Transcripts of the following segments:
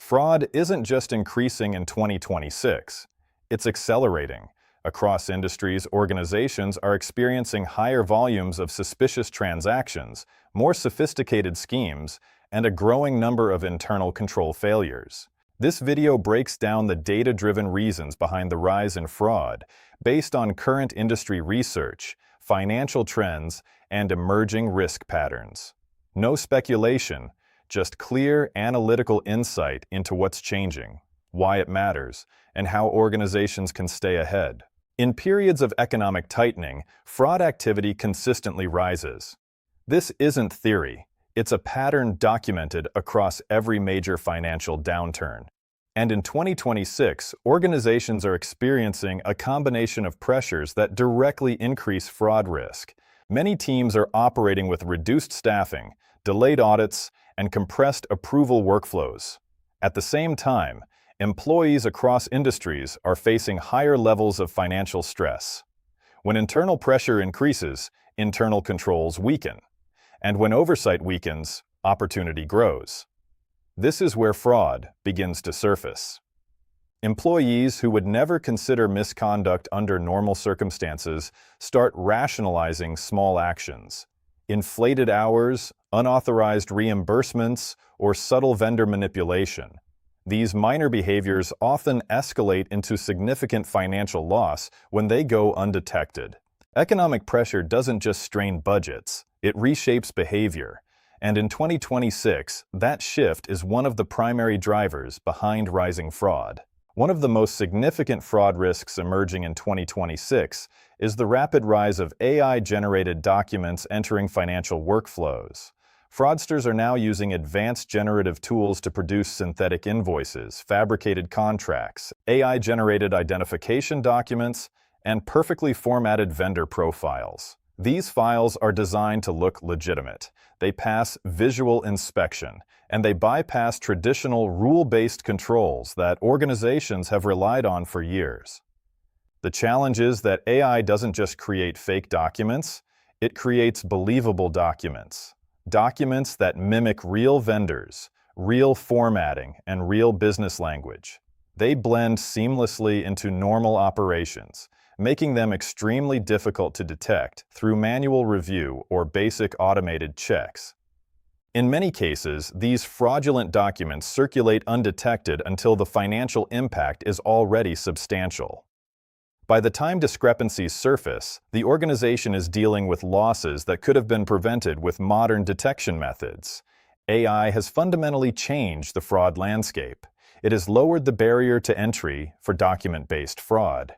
Fraud isn't just increasing in 2026, it's accelerating. Across industries, organizations are experiencing higher volumes of suspicious transactions, more sophisticated schemes, and a growing number of internal control failures. This video breaks down the data-driven reasons behind the rise in fraud, based on current industry research, financial trends, and emerging risk patterns. No speculation, just clear analytical insight into what's changing, why it matters, and how organizations can stay ahead. In periods of economic tightening, fraud activity consistently rises. This isn't theory, it's a pattern documented across every major financial downturn. And in 2026, organizations are experiencing a combination of pressures that directly increase fraud risk. Many teams are operating with reduced staffing, delayed audits, and compressed approval workflows. At the same time, employees across industries are facing higher levels of financial stress. When internal pressure increases, internal controls weaken. And when oversight weakens, opportunity grows. This is where fraud begins to surface. Employees who would never consider misconduct under normal circumstances start rationalizing small actions. Inflated hours, unauthorized reimbursements, or subtle vendor manipulation. These minor behaviors often escalate into significant financial loss when they go undetected. Economic pressure doesn't just strain budgets, it reshapes behavior. And in 2026, that shift is one of the primary drivers behind rising fraud. One of the most significant fraud risks emerging in 2026 is the rapid rise of AI-generated documents entering financial workflows. Fraudsters are now using advanced generative tools to produce synthetic invoices, fabricated contracts, AI-generated identification documents, and perfectly formatted vendor profiles. These files are designed to look legitimate. They pass visual inspection, and they bypass traditional rule-based controls that organizations have relied on for years. The challenge is that AI doesn't just create fake documents, it creates believable documents. Documents that mimic real vendors, real formatting, and real business language. They blend seamlessly into normal operations, making them extremely difficult to detect through manual review or basic automated checks. In many cases, these fraudulent documents circulate undetected until the financial impact is already substantial. By the time discrepancies surface, the organization is dealing with losses that could have been prevented with modern detection methods. AI has fundamentally changed the fraud landscape. It has lowered the barrier to entry for document-based fraud.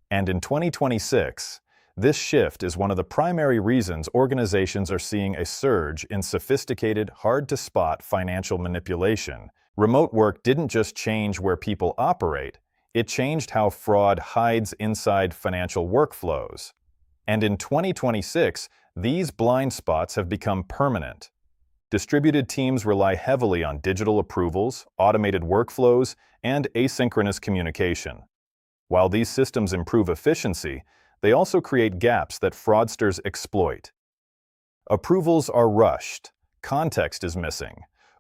And in 2026, this shift is one of the primary reasons organizations are seeing a surge in sophisticated, hard-to-spot financial manipulation. Remote work didn't just change where people operate, it changed how fraud hides inside financial workflows. And in 2026, these blind spots have become permanent. Distributed teams rely heavily on digital approvals, automated workflows, and asynchronous communication. While these systems improve efficiency, they also create gaps that fraudsters exploit. Approvals are rushed, context is missing,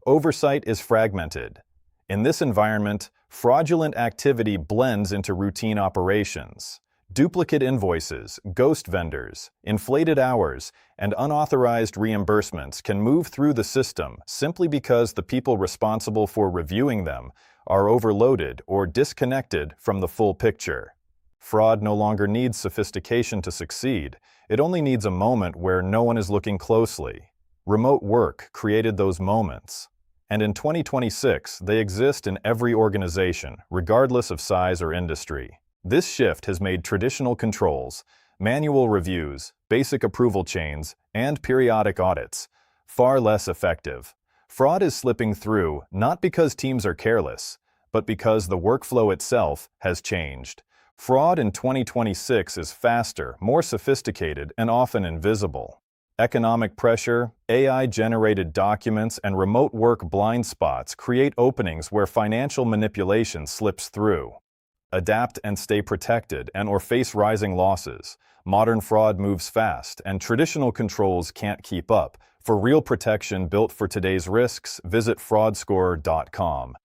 oversight is fragmented. In this environment, fraudulent activity blends into routine operations. Duplicate invoices, ghost vendors, inflated hours, and unauthorized reimbursements can move through the system simply because the people responsible for reviewing them are overloaded or disconnected from the full picture. Fraud no longer needs sophistication to succeed. It only needs a moment where no one is looking closely. Remote work created those moments. And in 2026, they exist in every organization, regardless of size or industry. This shift has made traditional controls, manual reviews, basic approval chains, and periodic audits far less effective. Fraud is slipping through not because teams are careless, but because the workflow itself has changed. Fraud in 2026 is faster, more sophisticated, and often invisible. Economic pressure, AI-generated documents, and remote work blind spots create openings where financial manipulation slips through. Adapt and stay protected or face rising losses. Modern fraud moves fast, and traditional controls can't keep up. For real protection built for today's risks, visit FraudScorer.com.